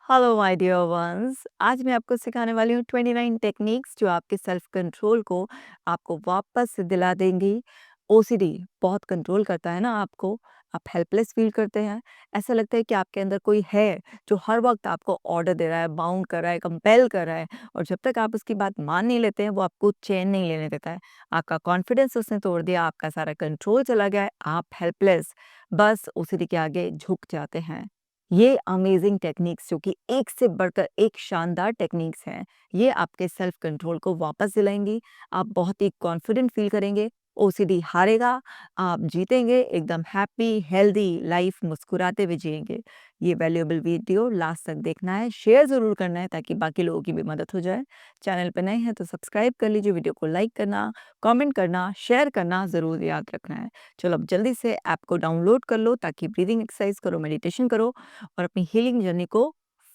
Hello my dear ones. आज मैं आपको सिखाने वाली हूँ 29 टेक्निक्स जो आपके सेल्फ कंट्रोल को आपको वापस से दिला देंगी। ओसीडी बहुत कंट्रोल करता है ना आपको। आप हेल्पलेस फील करते हैं। ऐसा लगता है कि आपके अंदर कोई है जो हर वक्त आपको ऑर्डर दे रहा है, बाउंड कर रहा है, कंपेल कर रहा है, और जब तक आप उसकी बात मान नहीं लेते हैं वो आपको चैन नहीं लेने देता है। आपका कॉन्फिडेंस उसने तोड़ दिया, आपका सारा कंट्रोल चला गया है, आप हेल्पलेस बस ओसीडी के आगे झुक जाते हैं। ये अमेजिंग टेक्निक्स जो कि एक से बढ़कर एक शानदार टेक्निक्स हैं, ये आपके सेल्फ कंट्रोल को वापस दिलाएंगी। आप बहुत ही कॉन्फिडेंट फील करेंगे, ओसीडी हारेगा, आप जीतेंगे, एकदम हैप्पी हेल्दी लाइफ मुस्कुराते हुए जिएंगे। ये वैल्यूएबल वीडियो लास्ट तक देखना है, शेयर ज़रूर करना है ताकि बाकी लोगों की भी मदद हो जाए। चैनल पर नए हैं तो सब्सक्राइब कर लीजिए, वीडियो को लाइक करना, कमेंट करना, शेयर करना ज़रूर याद रखना है। चलो अब जल्दी से ऐप को डाउनलोड कर लो ताकि ब्रीदिंग एक्सरसाइज करो, मेडिटेशन करो और अपनी हीलिंग जर्नी को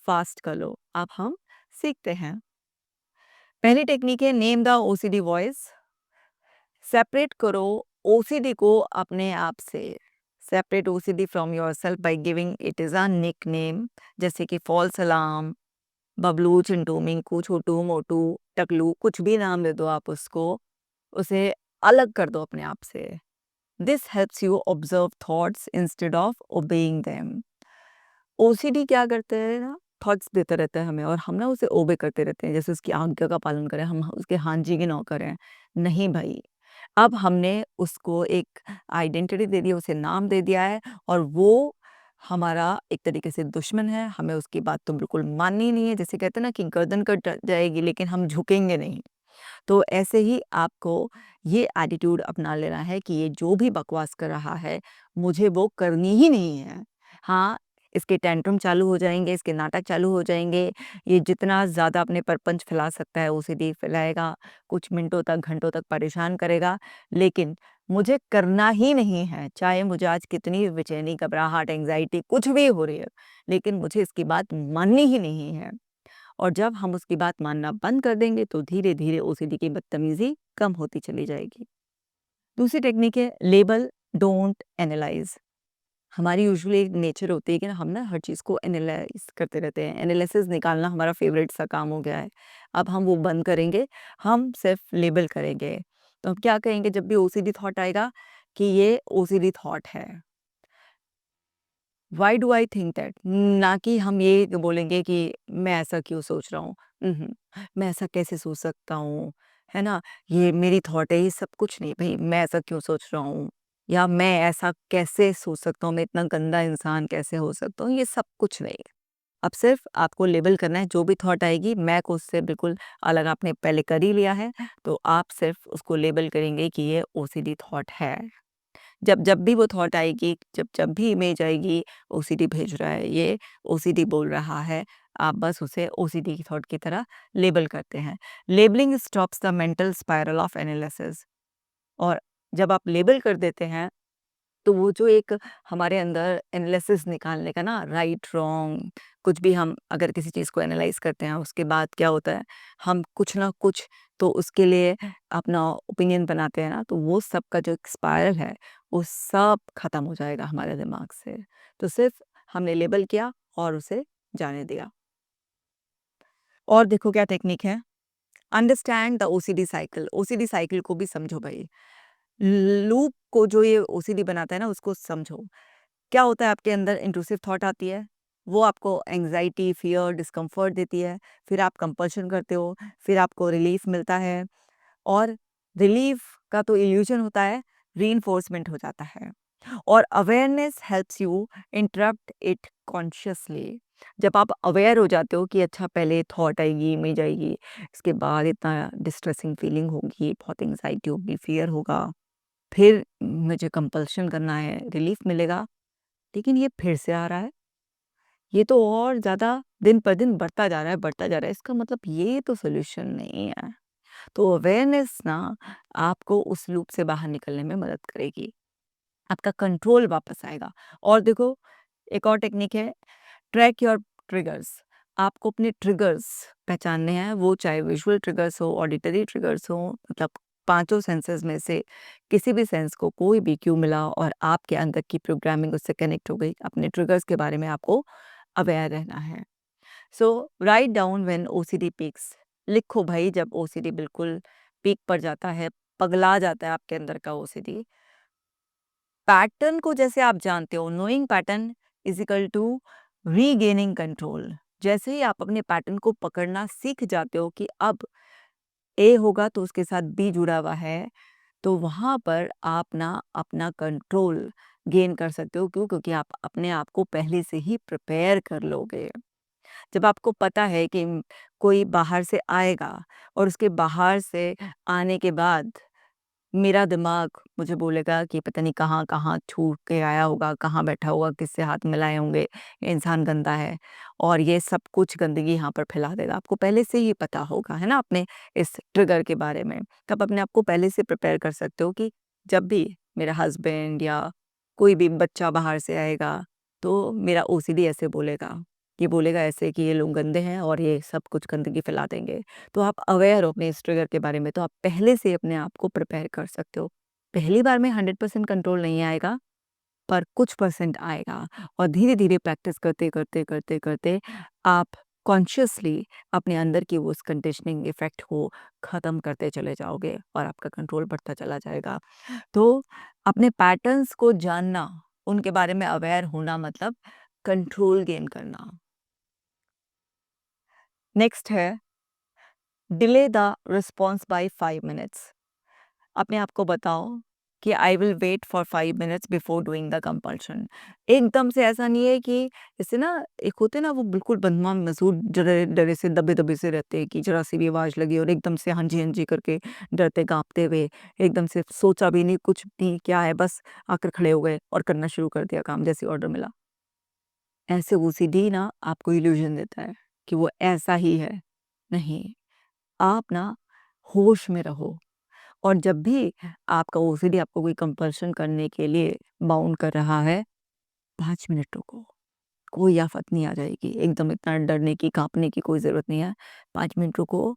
फास्ट कर लो। अब हम सीखते हैं। पहली टेक्निक है name the OCD voice. Separate करो ओसीडी को अपने आप से। Separate OCD from yourself by giving it is a nickname, जैसे कि फॉल्स अलार्म, बबलू, चिंटू, मिंकू, छोटू, मोटू, टकलू, कुछ भी नाम दे दो आप उसको। उसे अलग कर दो अपने आप से। This helps you observe thoughts instead of obeying them. OCD क्या करते हैं ना, थॉट्स देते रहते हैं हमें और हम ना उसे ओबे करते रहते हैं, जैसे उसकी आज्ञा का पालन करें, हम उसके हाँ जी के नौकर हैं। नहीं भाई, अब हमने उसको एक आइडेंटिटी दे दी है, उसे नाम दे दिया है और वो हमारा एक तरीके से दुश्मन है। हमें उसकी बात तो बिल्कुल माननी नहीं है, जैसे कहते हैं ना कि गर्दन कट जाएगी लेकिन हम झुकेंगे नहीं। तो ऐसे ही आपको ये एटीट्यूड अपना लेना है कि ये जो भी बकवास कर रहा है, मुझे वो करनी ही नहीं है। हाँ, इसके टेंट्रम चालू हो जाएँगे, इसके नाटक चालू हो जाएँगे, ये जितना ज़्यादा अपने परपंच फैला सकता है ओसीडी फैलाएगा, कुछ मिनटों तक, घंटों तक परेशान करेगा, लेकिन मुझे करना ही नहीं है। चाहे मुझे आज कितनी बेचैनी, घबराहट, एंग्ज़ायटी कुछ भी हो रही है, लेकिन मुझे इसकी बात माननी ही नहीं है। और जब हम उसकी बात मानना बंद कर देंगे तो धीरे-धीरे ओसीडी की बदतमीज़ी कम होती चली जाएगी। दूसरी टेक्निक है लेबल, डोंट एनालाइज़। हमारी यूजुअली एक नेचर होती है कि ना हम ना हर चीज़ को एनालाइज़ करते रहते हैं। एनालिसिस निकालना हमारा फ़ेवरेट सा काम हो गया है। अब हम वो बंद करेंगे, हम सिर्फ़ लेबल करेंगे। तो हम क्या कहेंगे जब भी ओसीडी थॉट आएगा कि ये ओसीडी थॉट है। Why do I think that? ना कि हम ये बोलेंगे कि मैं ऐसा क्यों सोच रहा हूँ। मैं ऐसा कैसे सोच सकता हूँ, है ना? ये मेरी थॉट है, ये सब कुछ नहीं भई, मैं ऐसा क्यों सोच रहा हूँ या मैं ऐसा कैसे सोच सकता हूँ, मैं इतना गंदा इंसान कैसे हो सकता हूँ, ये सब कुछ नहीं। अब सिर्फ़ आपको लेबल करना है, जो भी थॉट आएगी, मैं को उससे बिल्कुल अलग आपने पहले कर ही लिया है, तो आप सिर्फ़ उसको लेबल करेंगे कि ये ओसीडी थॉट है। जब जब भी वो थॉट आएगी, जब जब भी इमेज आएगी, ओसीडी भेज रहा है ये, ओसीडी बोल रहा है, आप बस उसे ओसीडी की थॉट की तरह लेबल करते हैं। Labelling stops the mental spiral of analysis. और जब आप लेबल कर देते हैं तो वो जो एक हमारे अंदर एनालिसिस निकालने का ना, राइट रॉन्ग, कुछ भी हम अगर किसी चीज़ को एनालाइज करते हैं उसके बाद क्या होता है, हम कुछ ना कुछ तो उसके लिए अपना ओपिनियन बनाते हैं ना, तो वो सब का जो एक स्पाइरल है वो सब खत्म हो जाएगा हमारे दिमाग से। तो सिर्फ हमने लेबल किया और उसे जाने दिया। और देखो क्या टेक्निक है, understand the OCD cycle. OCD cycle को भी समझो भाई। लूप को जो ये ओसीडी बनाता है ना, उसको समझो। क्या होता है, आपके अंदर इंट्रूसिव थॉट आती है, वो आपको एंग्जाइटी, फियर, डिस्कम्फर्ट देती है, फिर आप कंपल्शन करते हो, फिर आपको रिलीफ मिलता है और रिलीफ का तो इल्यूजन होता है, रीइंफोर्समेंट हो जाता है। और awareness helps you interrupt it consciously. जब आप अवेयर हो जाते हो कि अच्छा पहले थॉट आएगी, इमेज आएगी, इसके बाद इतना डिस्ट्रेसिंग फीलिंग होगी, बहुत एंग्जाइटी होगी, फियर होगा, फिर मुझे कंपल्शन करना है, रिलीफ मिलेगा, लेकिन ये फिर से आ रहा है, ये तो और ज़्यादा दिन पर दिन बढ़ता जा रहा है, बढ़ता जा रहा है, इसका मतलब ये तो सॉल्यूशन नहीं है। तो अवेयरनेस ना आपको उस लूप से बाहर निकलने में मदद करेगी, आपका कंट्रोल वापस आएगा। और देखो, एक और टेक्निक है, ट्रैक योर ट्रिगर्स। आपको अपने ट्रिगर्स पहचानने हैं, वो चाहे विजुअल ट्रिगर्स हो, ऑडिटरी ट्रिगर्स हो, मतलब पांचों सेंसेस में से किसी भी सेंस को कोई भी क्यू मिला और आपके अंदर की प्रोग्रामिंग उससे कनेक्ट हो गई, अपने ट्रिगर्स के बारे में आपको अवेयर रहना है। So write down when OCD peaks, लिखो भाई जब ओसीडी बिल्कुल पीक पर जाता है, पगला जाता है आपके अंदर का ओसीडी। पैटर्न को जैसे आप जानते हो, knowing pattern is equal to regaining control. जैसे ही आप अपने पैटर्न को पकड़ना सीख जाते हो कि अब ए होगा तो उसके साथ बी जुड़ा हुआ है, तो वहाँ पर आप ना अपना कंट्रोल गेन कर सकते हो। क्यों? क्योंकि आप अपने आप को पहले से ही प्रिपेयर कर लोगे। जब आपको पता है कि कोई बाहर से आएगा और उसके बाहर से आने के बाद मेरा दिमाग मुझे बोलेगा कि पता नहीं कहाँ-कहाँ छू के आया होगा, कहाँ बैठा होगा, किससे हाथ मिलाए होंगे, ये इंसान गंदा है और ये सब कुछ गंदगी यहाँ पर फैला देगा। आपको पहले से ही पता होगा, है ना, अपने इस ट्रिगर के बारे में। तब अपने आप को पहले से प्रिपेयर कर सकते हो कि जब भी मेरा हस्बैंड या कोई भी बच्चा बाहर से आएगा, तो मेरा ओसीडी ऐसे बोलेगा। ये बोलेगा ऐसे कि ये लोग गंदे हैं और ये सब कुछ गंदगी फैला देंगे। तो आप अवेयर हो अपने इस ट्रिगर के बारे में, तो आप पहले से अपने आप को प्रिपेयर कर सकते हो। पहली बार में 100% कंट्रोल नहीं आएगा, पर कुछ परसेंट आएगा और धीरे-धीरे प्रैक्टिस करते आप कॉन्शियसली अपने अंदर की वो उस कंडीशनिंग इफ़ेक्ट को ख़त्म करते चले जाओगे और आपका कंट्रोल बढ़ता चला जाएगा। तो अपने पैटर्न्स को जानना, उनके बारे में अवेयर होना मतलब कंट्रोल गेन करना। नेक्स्ट है delay the response by 5 minutes. अपने आप को बताओ कि I will wait for 5 minutes before doing the compulsion. एकदम से ऐसा नहीं है कि जैसे ना एक होते हैं ना वो बिल्कुल बदमाश मसूर डरे डरे से दबे-दबे से रहते हैं कि ज़रा सी भी आवाज़ लगी और एकदम से हाँ जी, हाँ जी करके डरते काँपते हुए एकदम से सोचा भी नहीं, कुछ नहीं, क्या है बस आकर खड़े हो गए और करना शुरू कर दिया काम जैसे ऑर्डर मिला। ऐसे ओसीडी ना आपको इल्यूज़न देता है कि वो ऐसा ही है। नहीं, आप ना होश में रहो और जब भी आपका ओसीडी आपको कोई कंपल्शन करने के लिए बाउंड कर रहा है, 5 मिनट रुको, कोई आफ़त नहीं आ जाएगी। एकदम इतना डरने की, काँपने की कोई ज़रूरत नहीं है। 5 मिनट रुको,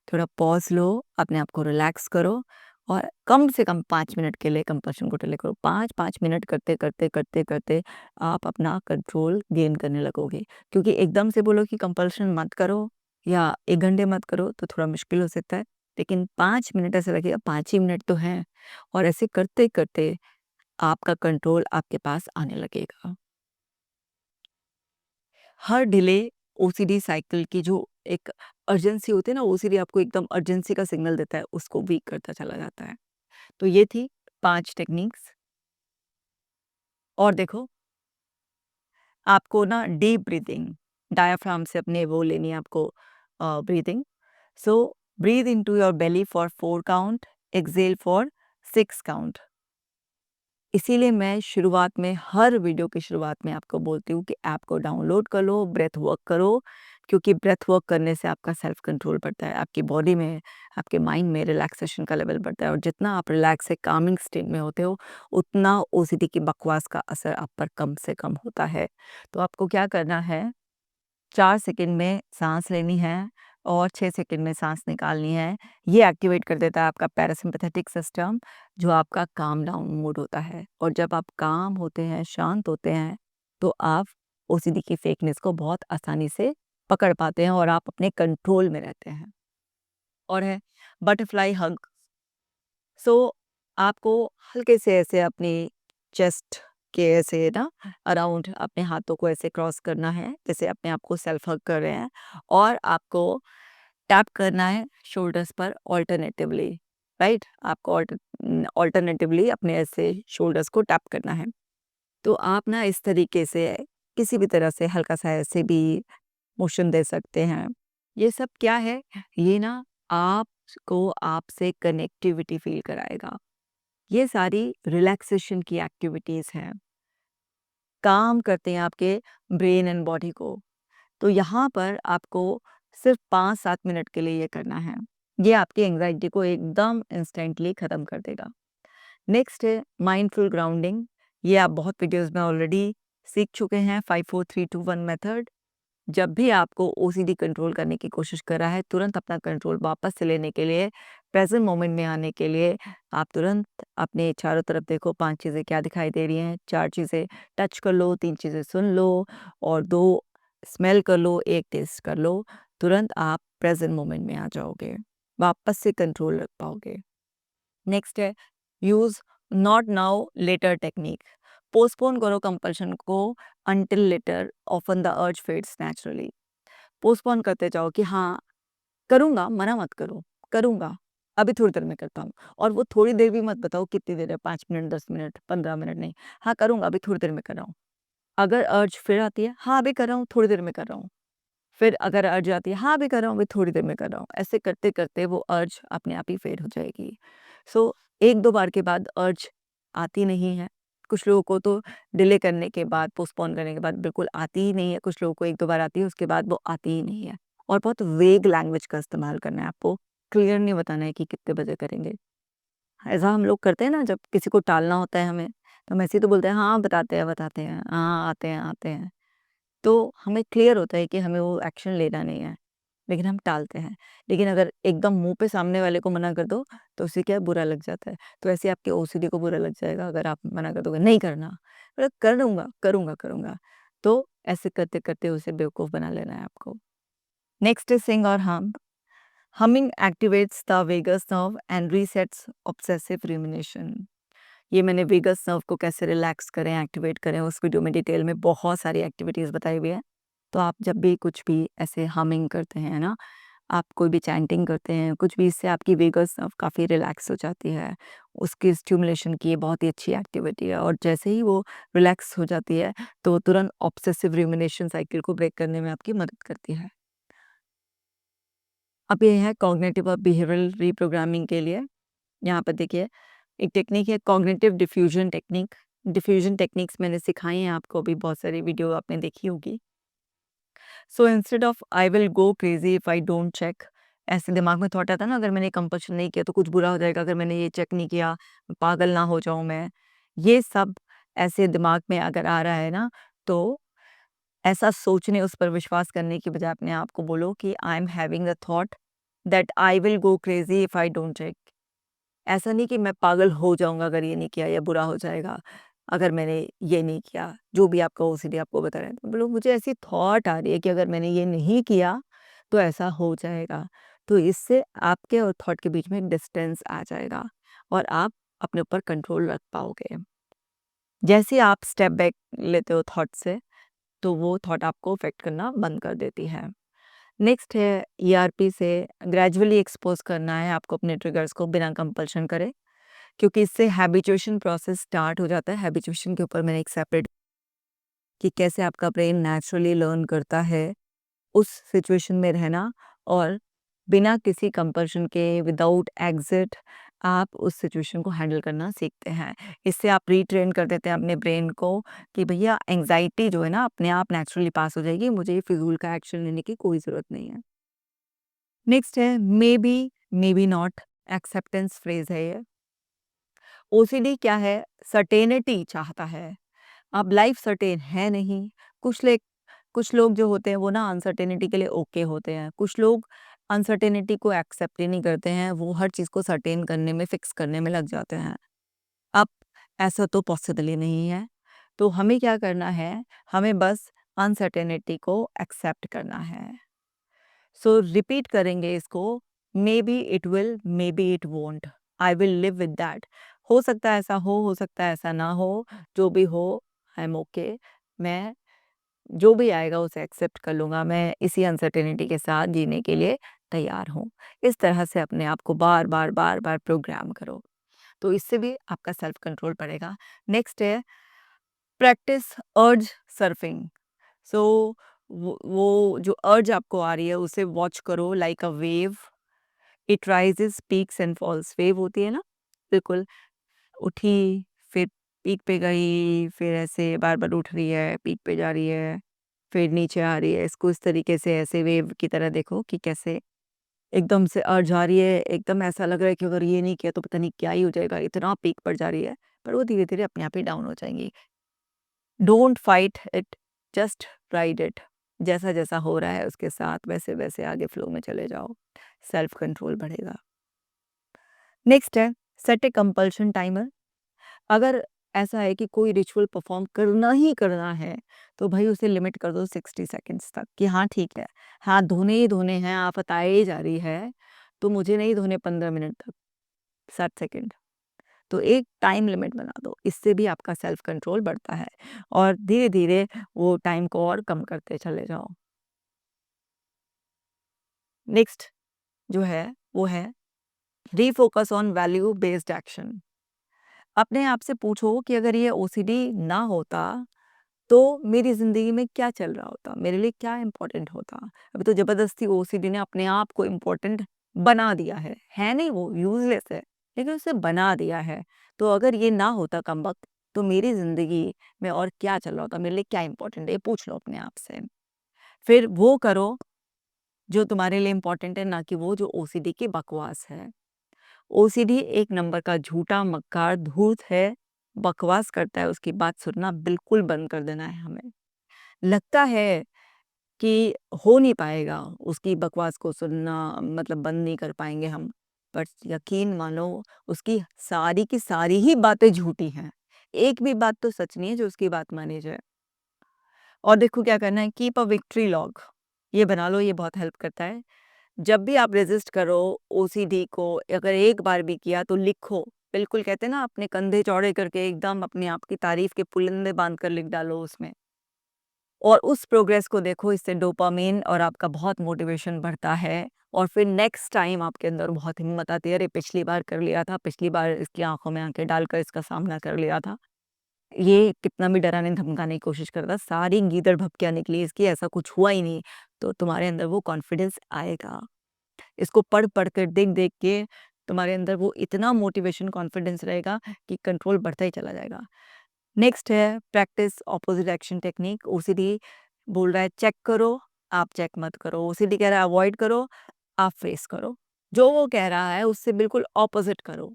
थोड़ा पॉज़ लो, अपने आप को रिलैक्स करो और कम से कम 5 मिनट के लिए कंपल्शन को डिले करो। 5-5 मिनट करते आप अपना कंट्रोल गेन करने लगोगे। क्योंकि एकदम से बोलो कि कंपल्शन मत करो या 1 घंटे मत करो तो थोड़ा मुश्किल हो सकता है। लेकिन 5 मिनट ऐसा लगेगा 5 ही मिनट तो हैं और ऐसे करते आपका कंट्रोल आपके पास आने लगेगा। हर डिले ओसीडी साइकिल की जो एक अर्जेंसी होती है ना, ओसीडी आपको एकदम अर्जेंसी का सिग्नल देता है, उसको वीक करता चला जाता है। तो ये थी 5 टेक्निक्स। और देखो, आपको ना डीप ब्रीथिंग, डायाफ्राम से अपने वो लेनी है आपको breathing. So breathe into your belly for 4 count, exhale for 6 count. इसीलिए मैं शुरुआत में, हर वीडियो की शुरुआत में आपको बोलती हूँ कि ऐप को डाउनलोड कर लो, ब्रेथ वर्क करो, क्योंकि ब्रेथ वर्क करने से आपका सेल्फ कंट्रोल बढ़ता है, आपकी बॉडी में, आपके माइंड में रिलैक्सेशन का लेवल बढ़ता है और जितना आप रिलैक्स से कामिंग स्टेट में होते हो, उतना ओसीडी की बकवास का असर आप पर कम से कम होता है। तो आपको क्या करना है, 4 सेकंड में साँस लेनी है और 6 सेकंड में साँस निकालनी है। ये एक्टिवेट कर देता है आपका पैरासिम्पैथेटिक सिस्टम, जो आपका काम डाउन मोड होता है और जब आप काम होते हैं, शांत होते हैं, तो आप ओसीडी की फेकनेस को बहुत आसानी से पकड़ पाते हैं और आप अपने कंट्रोल में रहते हैं। और है बटरफ्लाई हग। सो आपको हल्के से ऐसे अपनी चेस्ट के ऐसे ना अराउंड अपने हाथों को ऐसे क्रॉस करना है, जैसे अपने आप को सेल्फ हग कर रहे हैं और आपको टैप करना है शोल्डर्स पर ऑल्टरनेटिवली, राइट? आपको ऑल्टरनेटिवली अपने ऐसे शोल्डर्स को टैप करना है। तो आप ना इस तरीके से किसी भी तरह से हल्का सा ऐसे भी मोशन दे सकते हैं। ये सब क्या है? ये ना आपको आपसे कनेक्टिविटी फ़ील कराएगा। ये सारी रिलैक्सेशन की एक्टिविटीज़ हैं, काम करते हैं आपके ब्रेन एंड बॉडी को। तो यहाँ पर आपको सिर्फ 5-7 मिनट के लिए ये करना है। ये आपकी एंग्ज़ायटी को एकदम इंस्टेंटली ख़त्म कर देगा। नेक्स्ट है माइंडफुल ग्राउंडिंग। ये आप बहुत वीडियोज़ में ऑलरेडी सीख चुके हैं, 5 4 3 2 1 मेथड। जब भी आपको ओसीडी कंट्रोल करने की कोशिश कर रहा है, तुरंत अपना कंट्रोल वापस से लेने के लिए, प्रेज़ेंट मोमेंट में आने के लिए, आप तुरंत अपने चारों तरफ देखो 5 चीज़ें क्या दिखाई दे रही हैं, 4 चीज़ें टच कर लो, 3 चीज़ें सुन लो और 2 स्मेल कर लो, एक टेस्ट कर लो, तुरंत आप प्रेजेंट मोमेंट में आ जाओगे, वापस से कंट्रोल रख पाओगे। नेक्स्ट है use not now later technique. Postpone करो कंपल्शन को until later, often the urge fades naturally. Postpone करते जाओ कि हाँ करूँगा, मना मत करो, करूँगा, अभी थोड़ी देर में करता हूँ। और वो थोड़ी देर भी मत बताओ कितनी देर है, 5 मिनट, 10 मिनट, 15 मिनट नहीं। हाँ करूँगा, अभी थोड़ी देर में कर रहा हूँ। अगर अर्ज फिर आती है, हाँ अभी कर रहा हूँ, थोड़ी देर में कर रहा हूँ। फिर अगर अर्ज आती है, हाँ अभी कर रहा हूँ, अभी थोड़ी देर में कर रहा हूँ। ऐसे करते-करते वो अर्ज अपने आप ही फेड हो जाएगी। सो 1-2 बार के बाद अर्ज आती नहीं है। कुछ लोगों को तो डिले करने के बाद, पोस्टपोन करने के बाद बिल्कुल आती ही नहीं है। कुछ लोगों को 1-2 बार आती है, उसके बाद वो आती ही नहीं है। और बहुत वेग लैंग्वेज का इस्तेमाल करना है आपको, क्लियर नहीं बताना है कि कितने बजे करेंगे। ऐसा हम लोग करते हैं ना, जब किसी को टालना होता है हमें, तो हम ऐसे ही तो बोलते हैं, हाँ बताते हैं, हाँ आते हैं। तो हमें क्लियर होता है कि हमें वो एक्शन लेना नहीं है, लेकिन हम टालते हैं। लेकिन अगर एकदम मुँह पे सामने वाले को मना कर दो, तो उसे क्या है, बुरा लग जाता है। तो ऐसे आपके ओसीडी को बुरा लग जाएगा अगर आप मना कर दोगे, नहीं करना, मतलब कर लूँगा, करूँगा। तो ऐसे करते-करते उसे बेवकूफ़ बना लेना है आपको। नेक्स्ट इज़ सिंग और hum. Humming activates the vagus nerve and resets obsessive rumination. ये मैंने वेगस नर्व को कैसे रिलैक्स करें, एक्टिवेट करें, उस वीडियो में डिटेल में बहुत सारी एक्टिविटीज़ बताई हुई है। तो आप जब भी कुछ भी ऐसे हमिंग करते हैं ना, आप कोई भी चैंटिंग करते हैं, कुछ भी, इससे आपकी वेगस नर्व काफ़ी रिलैक्स हो जाती है। उसकी स्टिमुलेशन की ये बहुत ही अच्छी एक्टिविटी है और जैसे ही वो रिलैक्स हो जाती है, तो तुरंत ऑब्सेसिव रुमिनेशन साइकिल को ब्रेक करने में आपकी मदद करती है। अब ये है कॉग्निटिव और बिहेवियरल रीप्रोग्रामिंग के लिए। यहाँ पर देखिए एक टेक्निक है cognitive diffusion technique. Diffusion techniques मैंने सिखाई हैं आपको, भी बहुत सारी वीडियो आपने देखी होगी। So instead of I will go crazy if I don't check, ऐसे दिमाग में थॉट आता है ना, अगर मैंने कंपल्शन नहीं किया तो कुछ बुरा हो जाएगा, अगर मैंने ये चेक नहीं किया, पागल ना हो जाऊं मैं। ये सब ऐसे दिमाग में अगर आ रहा है ना, तो ऐसा सोचने, उस पर विश्वास करने की बजाय अपने आप को बोलो कि I am having the thought that I will go crazy if I don't check. ऐसा नहीं कि मैं पागल हो जाऊँगा अगर ये नहीं किया, या बुरा हो जाएगा अगर मैंने ये नहीं किया। जो भी आपका ओसीडी आपको बता रहा है, तो बोलो मुझे ऐसी थॉट आ रही है कि अगर मैंने ये नहीं किया तो ऐसा हो जाएगा। तो इससे आपके और थॉट के बीच में डिस्टेंस आ जाएगा और आप अपने ऊपर कंट्रोल रख पाओगे। जैसे आप स्टेप बैक लेते हो थॉट से, तो वो थॉट आपको अफेक्ट करना बंद कर देती है। नेक्स्ट है ईआरपी से ग्रेजुअली एक्सपोज करना है आपको अपने ट्रिगर्स को बिना कंपल्शन करे, क्योंकि इससे हैबिचुएशन प्रोसेस स्टार्ट हो जाता है। हैबिचुएशन के ऊपर मैंने एक सेपरेट कि कैसे आपका ब्रेन नेचुरली लर्न करता है उस सिचुएशन में रहना, और बिना किसी कंपल्शन के, विदाउट एग्जिट, आप उस सिचुएशन को हैंडल करना सीखते हैं। इससे आप रीट्रेन कर देते हैं अपने ब्रेन को कि भैया एंग्जाइटी जो है ना, अपने आप नेचुरली पास हो जाएगी, मुझे ये फिजूल का एक्शन लेने की कोई ज़रूरत नहीं है। नेक्स्ट है may be not, acceptance phrase है ये। ओसीडी क्या है, सर्टेनिटी चाहता है। अब लाइफ सर्टेन है नहीं। कुछ लोग जो होते हैं वो ना अनसर्टेनिटी के लिए ओके होते हैं। कुछ लोग अनसर्टेनिटी को एक्सेप्ट ही नहीं करते हैं, वो हर चीज़ को सर्टेन करने में, फिक्स करने में लग जाते हैं। अब ऐसा तो पॉसिबल ही नहीं है। तो हमें क्या करना है, हमें बस अनसर्टेनिटी को एक्सेप्ट करना है। सो रिपीट करेंगे इसको, may be it will, may be it won't, I will live with that. हो सकता है ऐसा हो सकता है ऐसा ना हो, जो भी हो आई एम ओके। मैं जो भी आएगा उसे एक्सेप्ट कर लूँगा, मैं इसी अनसर्टेनिटी के साथ जीने के लिए तैयार हूँ। इस तरह से अपने आप को बार-बार प्रोग्राम करो, तो इससे भी आपका सेल्फ कंट्रोल बढ़ेगा। नेक्स्ट है प्रैक्टिस अर्ज सर्फिंग। सो वो जो अर्ज आपको आ रही है उसे वॉच करो like a wave, it rises peaks and falls. Wave होती है ना, बिल्कुल उठी, फिर पीक पे गई, फिर ऐसे बार-बार उठ रही है, पीक पे जा रही है, फिर नीचे आ रही है। इसको इस तरीके से ऐसे वेव की तरह देखो कि कैसे एकदम से अर्ज आ रही है, एकदम ऐसा लग रहा है कि अगर ये नहीं किया तो पता नहीं क्या ही हो जाएगा, इतना पीक पर जा रही है, पर वो धीरे-धीरे अपने आप ही डाउन हो जाएँगी। Don't fight it, just ride it. जैसा-जैसा हो रहा है उसके साथ वैसे-वैसे आगे फ्लो में चले जाओ, सेल्फ कंट्रोल बढ़ेगा। नेक्स्ट है सेट ए कंपल्शन टाइमर। अगर ऐसा है कि कोई रिचुअल परफ़ॉर्म करना ही करना है, तो भई उसे लिमिट कर दो 60 सेकंड्स तक कि हाँ, ठीक है, हाथ धोने ही धोने हैं, आफ़त आए ही जा रही है, तो मुझे नहीं धोने 15 मिनट तक, 60 सेकंड। तो एक टाइम लिमिट बना दो, इससे भी आपका सेल्फ कंट्रोल बढ़ता है और धीरे-धीरे वो टाइम को और कम करते चले जाओ। नेक्स्ट जो है, वो है रीफ़ोकस ऑन वैल्यू बेस्ड एक्शन। अपने आप से पूछो कि अगर ये ओसीडी ना होता, तो मेरी ज़िंदगी में क्या चल रहा होता? मेरे लिए क्या इम्पोर्टेंट होता? अभी तो ज़बरदस्ती ओसीडी ने अपने आप को इम्पोर्टेंट बना दिया है नहीं वो यूज़लेस है, लेकिन उसे बना दिया है। तो अगर ये ना होता कमबख्त, तो मेरी ज़िंदगी में और क्या चल रहा होता? मेरे लिए क्या इम्पोर्टेंट है? ये पूछ लो अपने आप से। फिर वो करो जो तुम्हारे लिए इम्पोर्टेंट है, ना कि वो जो ओसीडी की बकवास है। ओसीडी एक नंबर का झूठा, मक्कार, धूर्त है, बकवास करता है, उसकी बात सुनना बिल्कुल बंद कर देना है हमें। लगता है कि हो नहीं पाएगा, उसकी बकवास को सुनना मतलब बंद नहीं कर पाएँगे हम, पर यकीन मानो उसकी सारी की सारी ही बातें झूठी हैं। एक भी बात तो सच नहीं है जो उसकी बात मानी जाए। और देखो क्या करना है, कीप अ विक्ट्री लॉग, ये बना लो, ये बहुत हेल्प करता है। जब भी आप रेज़िस्ट करो ओसीडी को, अगर एक बार भी किया तो लिखो। बिल्कुल कहते हैं ना, अपने कंधे चौड़े करके एकदम अपने आप की तारीफ़ के पुलंदे बाँध कर लिख डालो उसमें। और उस प्रोग्रेस को देखो, इससे डोपामाइन और आपका बहुत मोटिवेशन बढ़ता है और फिर नेक्स्ट टाइम आपके अंदर बहुत हिम्मत आती है, अरे पिछली बार कर लिया था, पिछली बार इसकी आँखों में आँखें डालकर इसका सामना कर लिया था। ये कितना भी डराने-धमकाने की कोशिश करता, सारी गीदड़ भभकियाँ निकली इसकी, ऐसा कुछ हुआ ही नहीं। तो तुम्हारे अंदर वो कॉन्फिडेंस आएगा। इसको पढ़-पढ़ कर, देख-देख के तुम्हारे अंदर वो इतना मोटिवेशन, कॉन्फिडेंस रहेगा कि कंट्रोल बढ़ता ही चला जाएगा। नेक्स्ट है practice opposite action technique. OCD बोल रहा है चेक करो, आप चेक मत करो। ओसीडी कह रहा है अवॉइड करो, आप फेस करो। जो वो कह रहा है उससे बिल्कुल ऑपोजिट करो।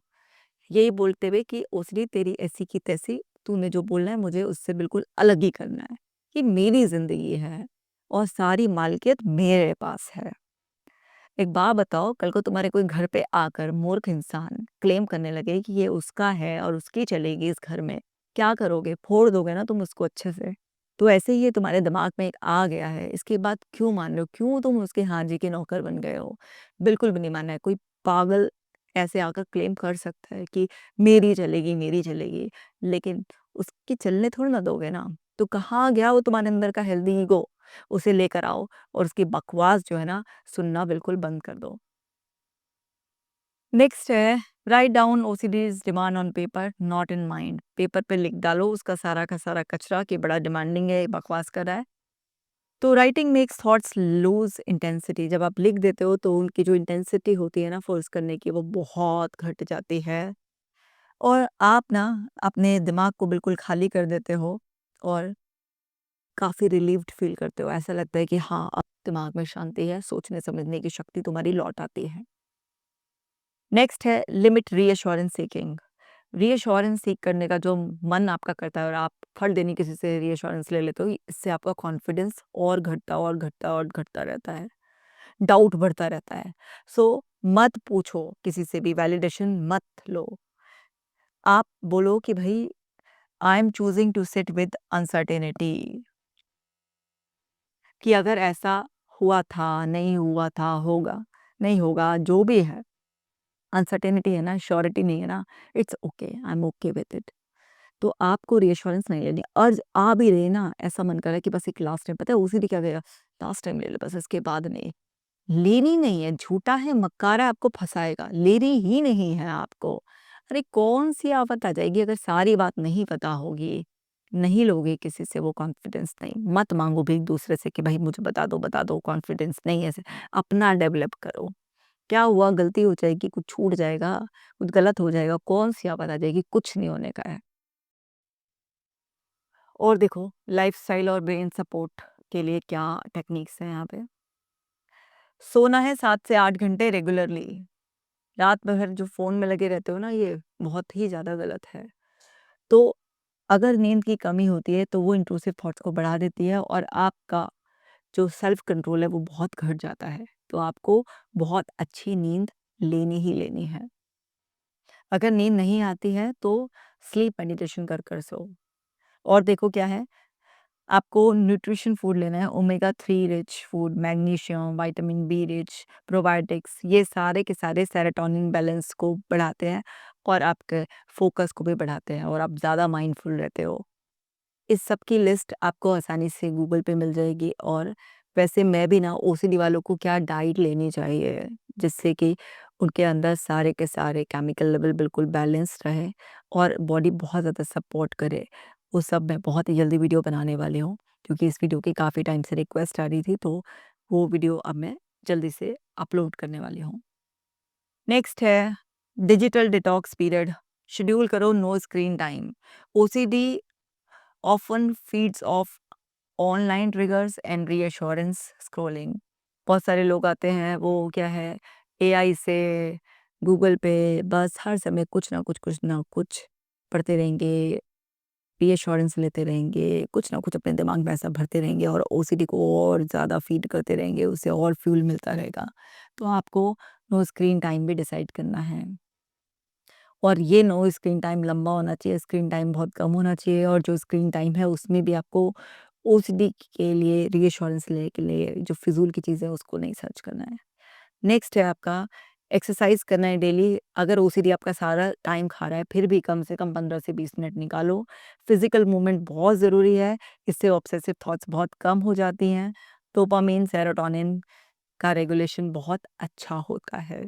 यही बोलते हुए कि ओसीडी तेरी ऐसी की तैसी, तूने जो बोलना है मुझे उससे बिल्कुल अलग ही करना है। ये मेरी ज़िंदगी है और सारी मालिकियत मेरे पास है। एक बात बताओ, कल को तुम्हारे कोई घर पे आकर मूर्ख इंसान क्लेम करने लगे कि ये उसका है और उसकी चलेगी इस घर में, क्या करोगे? फोड़ दोगे ना तुम उसको अच्छे से। तो ऐसे ही ये तुम्हारे दिमाग में एक आ गया है, इसके बाद क्यों मान रहे हो? क्यों तुम उसके हाँ जी के नौकर बन गए हो? बिल्कुल भी नहीं मानना है। कोई पागल ऐसे आकर क्लेम कर सकता है कि मेरी चलेगी, लेकिन उसकी चलने थोड़ी ना दोगे ना। तो कहाँ गया वो तुम्हारे अंदर का हेल्दी ईगो? उसे लेकर आओ और उसकी बकवास जो है ना, सुनना बिल्कुल बंद कर दो। नेक्स्ट है write down OCD's demand on paper not in mind. Paper पे लिख डालो उसका सारा का सारा कचरा कि बड़ा डिमांडिंग है, बकवास कर रहा है। तो writing makes thoughts lose intensity. जब आप लिख देते हो तो उनकी जो इंटेंसिटी होती है ना फोर्स करने की, वो बहुत घट जाती है और आप ना अपने दिमाग को बिल्कुल खाली कर देते हो और काफ़ी रिलीव्ड फील करते हो। ऐसा लगता है कि हाँ, अब दिमाग में शांति है, सोचने समझने की शक्ति तुम्हारी लौट आती है। नेक्स्ट है limit reassurance seeking. Reassurance seek करने का जो मन आपका करता है और आप फट देनी किसी से रीअश्योरेंस ले लेते हो, इससे आपका कॉन्फिडेंस और घटता रहता है। डाउट बढ़ता रहता है। सो मत पूछो किसी से भी, वैलिडेशन मत लो। आप बोलो कि भई I am choosing to sit with uncertainty, कि अगर ऐसा हुआ था, नहीं हुआ था, होगा, नहीं होगा, जो भी है, अनसर्टेनिटी है ना, श्योरिटी नहीं है ना, it's okay, I am okay with it. तो आपको रिएश्योरेंस नहीं लेनी। अर्ज आ भी रही ना, ऐसा मन कर रहा है कि बस एक लास्ट टाइम, पता है ओसीडी क्या कहेगा, लास्ट टाइम ले ले बस, इसके बाद नहीं। लेनी नहीं है, झूठा है, मक्कार है, आपको फँसाएगा, लेनी ही नहीं है आपको। अरे कौन-सी आफ़त आ जाएगी अगर सारी बात नहीं पता होगी, नहीं लोगे किसी से वो कॉन्फिडेंस नहीं। मत माँगो भीख दूसरे से कि भाई मुझे बता दो, कॉन्फिडेंस नहीं है ऐसे। अपना डेवलप करो। क्या हुआ, गलती हो जाएगी, कुछ छूट जाएगा, कुछ गलत हो जाएगा, कौन-सी आफ़त आ जाएगी, कुछ नहीं होने का है। और देखो लाइफ़स्टाइल और ब्रेन सपोर्ट के लिए क्या टेक्निक्स हैं यहाँ पे। सोना है 7 से 8 घंटे रेगुलरली। रात भर जो फ़ोन में लगे रहते हो ना, ये बहुत ही ज़्यादा गलत है। तो अगर नींद की कमी होती है तो वो इंट्रूसिव थॉट्स को बढ़ा देती है और आपका जो सेल्फ कंट्रोल है वो बहुत घट जाता है। तो आपको बहुत अच्छी नींद लेनी ही लेनी है। अगर नींद नहीं आती है तो स्लीप मेडिटेशन कर सो। और देखो क्या है, आपको न्यूट्रिशन फूड लेना है, omega 3 rich food, magnesium, vitamin be rich, probiotics, ये सारे के सारे सेरोटोनिन बैलेंस को बढ़ाते हैं और आपके फोकस को भी बढ़ाते हैं और आप ज़्यादा माइंडफुल रहते हो। इस सब की लिस्ट आपको आसानी से गूगल पे मिल जाएगी। और वैसे मैं भी ना ओसीडी वालों को क्या डाइट लेनी चाहिए जिससे कि उनके अंदर सारे के सारे केमिकल लेवल बिल्कुल बैलेंस रहे और बॉडी बहुत ज़्यादा सपोर्ट करे, वो सब मैं बहुत ही जल्दी वीडियो बनाने वाली हूँ, क्योंकि इस वीडियो की काफ़ी टाइम से रिक्वेस्ट आ रही थी, तो वो वीडियो अब मैं जल्दी से अपलोड करने वाली हूँ। नेक्स्ट है डिजिटल डिटॉक्स पीरियड। शेड्यूल करो no screen time. OCD often feeds of online triggers and reassurance scrolling. बहुत सारे लोग आते हैं, वो क्या है, एआई से, गूगल पे बस हर समय कुछ ना कुछ पढ़ते रहेंगे, रीअश्योरेंस लेते रहेंगे, कुछ ना कुछ अपने दिमाग में ऐसा भरते रहेंगे और ओसीडी को और ज़्यादा फीड करते रहेंगे, उससे और फ्यूल मिलता रहेगा। तो आपको नो स्क्रीन टाइम भी डिसाइड करना है। और ये नो स्क्रीन टाइम लंबा होना चाहिए, स्क्रीन टाइम बहुत कम होना चाहिए, और जो स्क्रीन टाइम है उसमें भी आपको ओसीडी के लिए रीअश्योरेंस लेने के लिए जो फिजूल की चीज़ें उसको नहीं सर्च करना है। नेक्स्ट है आपका एक्सरसाइज करना है डेली। अगर ओसीडी आपका सारा टाइम खा रहा है फिर भी कम से कम 15 से 20 मिनट निकालो। फिजिकल मूवमेंट बहुत ज़रूरी है, इससे ऑब्सेसिव थॉट्स बहुत कम हो जाती हैं। डोपामिन, सेरोटोनिन का रेगुलेशन बहुत अच्छा होता है।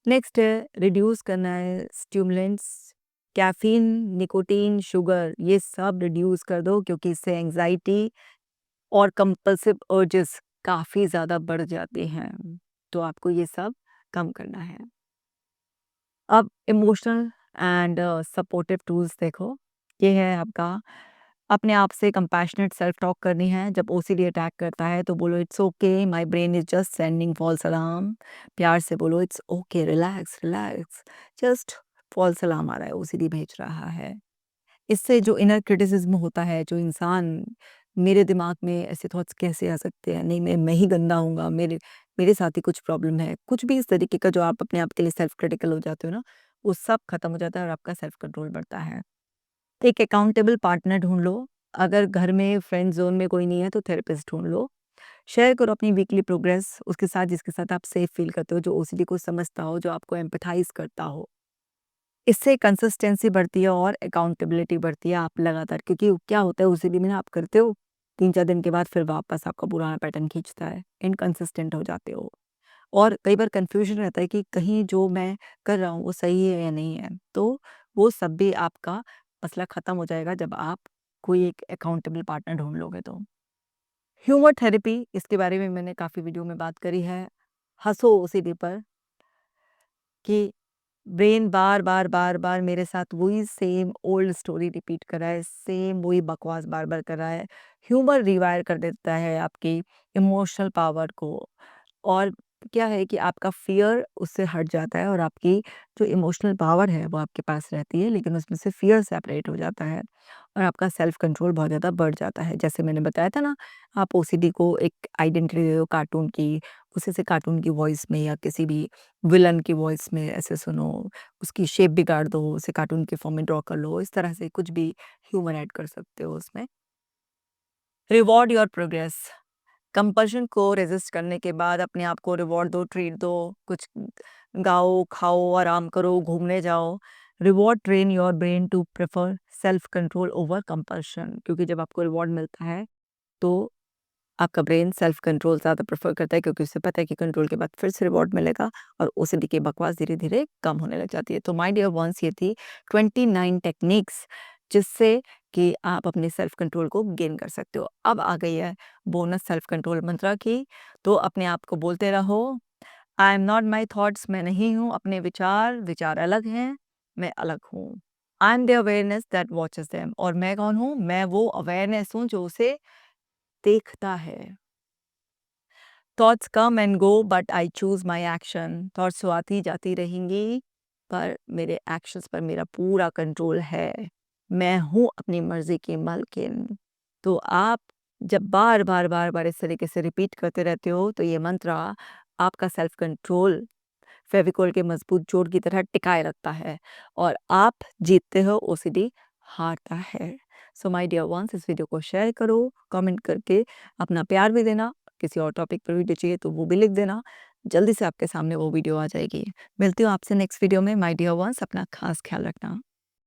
नेक्स्ट है रिड्यूस करना है स्टिमुलेंट्स, कैफीन, निकोटीन, शुगर, ये सब रिड्यूस कर दो, क्योंकि इससे एंजाइटी और कंपल्सिव अर्जेस काफ़ी ज़्यादा बढ़ जाते हैं, तो आपको ये सब कम करना है। अब इमोशनल एंड सपोर्टिव टूल्स देखो, ये है आपका अपने आप से कंपैशनेट सेल्फ टॉक करनी है। जब ओसीडी अटैक करता है तो बोलो it's okay, my brain is just sending false alarm. प्यार से बोलो it's okay, relax relax, just false alarm आ रहा है, ओसीडी भेज रहा है। इससे जो इनर क्रिटिसिज्म होता है, जो इंसान मेरे दिमाग में ऐसे थॉट्स कैसे आ सकते हैं, नहीं मैं ही गंदा हूँगा, मेरे मेरे साथ ही कुछ प्रॉब्लम है, कुछ भी इस तरीके का जो आप अपने आप के लिए सेल्फ क्रिटिकल हो जाते हो ना, वो सब खत्म हो जाता है और आपका सेल्फ कंट्रोल बढ़ता है। एक अकाउंटेबल पार्टनर ढूंढ लो। अगर घर में फ्रेंड जोन में कोई नहीं है तो थेरेपिस्ट ढूंढ लो। शेयर करो अपनी वीकली प्रोग्रेस उसके साथ जिसके साथ आप सेफ फील करते हो, जो ओसीडी को समझता हो, जो आपको एम्पैथाइज करता हो। इससे कंसिस्टेंसी बढ़ती है और अकाउंटेबिलिटी बढ़ती है। आप लगातार, क्योंकि क्या होता है ओसीडी में ना, आप करते हो 3-4 दिन के बाद फिर वापस आपका पुराना पैटर्न खींचता है, इनकंसिस्टेंट हो जाते हो। और कई बार कन्फ्यूजन रहता है कि कहीं जो मैं कर रहा हूँ वो सही है या नहीं है। तो वो सब भी आपका मसला ख़त्म हो जाएगा जब आप कोई एक अकाउंटेबल पार्टनर ढूँढ लोगे तो। ह्यूमर थेरेपी, इसके बारे में मैंने काफ़ी वीडियो में बात करी है। हँसो ओसीडी पर कि ब्रेन बार-बार, बार-बार मेरे साथ वही सेम ओल्ड स्टोरी रिपीट कर रहा है, सेम वही बकवास बार-बार कर रहा है। ह्यूमर रिवायर कर देता है आपकी इमोशनल पावर को, और क्या है कि आपका फ़ियर उससे हट जाता है और आपकी जो इमोशनल पावर है वो आपके पास रहती है, लेकिन उसमें से फ़ियर सेपरेट हो जाता है और आपका सेल्फ कंट्रोल बहुत ज़्यादा बढ़ जाता है। जैसे मैंने बताया था ना, आप ओसीडी को एक आइडेंटिटी दे दो कार्टून की, उसी से कार्टून की वॉइस में या किसी भी विलन की वॉइस में ऐसे सुनो, उसकी शेप बिगाड़ दो, उसे कार्टून के फॉर्म में ड्रॉ कर लो, इस तरह से कुछ भी ह्यूमर ऐड कर सकते हो उसमें। Reward your progress. कंपल्शन को रेज़िस्ट करने के बाद अपने आप को रिवॉर्ड दो, ट्रीट दो, कुछ गाओ, खाओ, आराम करो, घूमने जाओ। Reward train your brain to prefer self control over compulsion, क्योंकि जब आपको रिवॉर्ड मिलता है तो आपका ब्रेन सेल्फ कंट्रोल ज़्यादा प्रेफर करता है, क्योंकि उसे पता है कि कंट्रोल के बाद फिर से रिवॉर्ड मिलेगा और ओसीडी की बकवास धीरे-धीरे कम होने लग जाती है। तो माय डियर वंस, ये थी 29 टेक्निक्स जिससे कि आप अपने सेल्फ कंट्रोल को गेन कर सकते हो। अब आ गई है बोनस सेल्फ कंट्रोल मंत्रा की, तो अपने आप को बोलते रहो, I am not my thoughts, मैं नहीं हूँ अपने विचार, विचार अलग हैं, मैं अलग हूँ। I am the awareness that watches them, और मैं कौन हूँ? मैं वो अवेयरनेस हूँ जो उसे देखता है। Thoughts come and go but I choose my action. Thoughts तो आती जाती रहेंगी, पर मेरे एक्शंस पर मेरा पूरा कंट्रोल है। मैं हूँ अपनी मर्ज़ी की मालकिन। तो आप जब बार-बार, बार-बार इस तरीके से रिपीट करते रहते हो, तो ये मंत्र आपका सेल्फ कंट्रोल फेविकोल के मजबूत जोड़ की तरह टिकाए रखता है और आप जीतते हो, ओसीडी हारता है। सो माय डियर वंस, इस वीडियो को शेयर करो, कमेंट करके अपना प्यार भी देना। किसी और टॉपिक पर वीडियो चाहिए तो वो भी लिख देना, जल्दी से आपके सामने वो वीडियो आ जाएगी। मिलती हूँ आपसे नेक्स्ट वीडियो में। माय डियर वंस, अपना खास ख्याल रखना।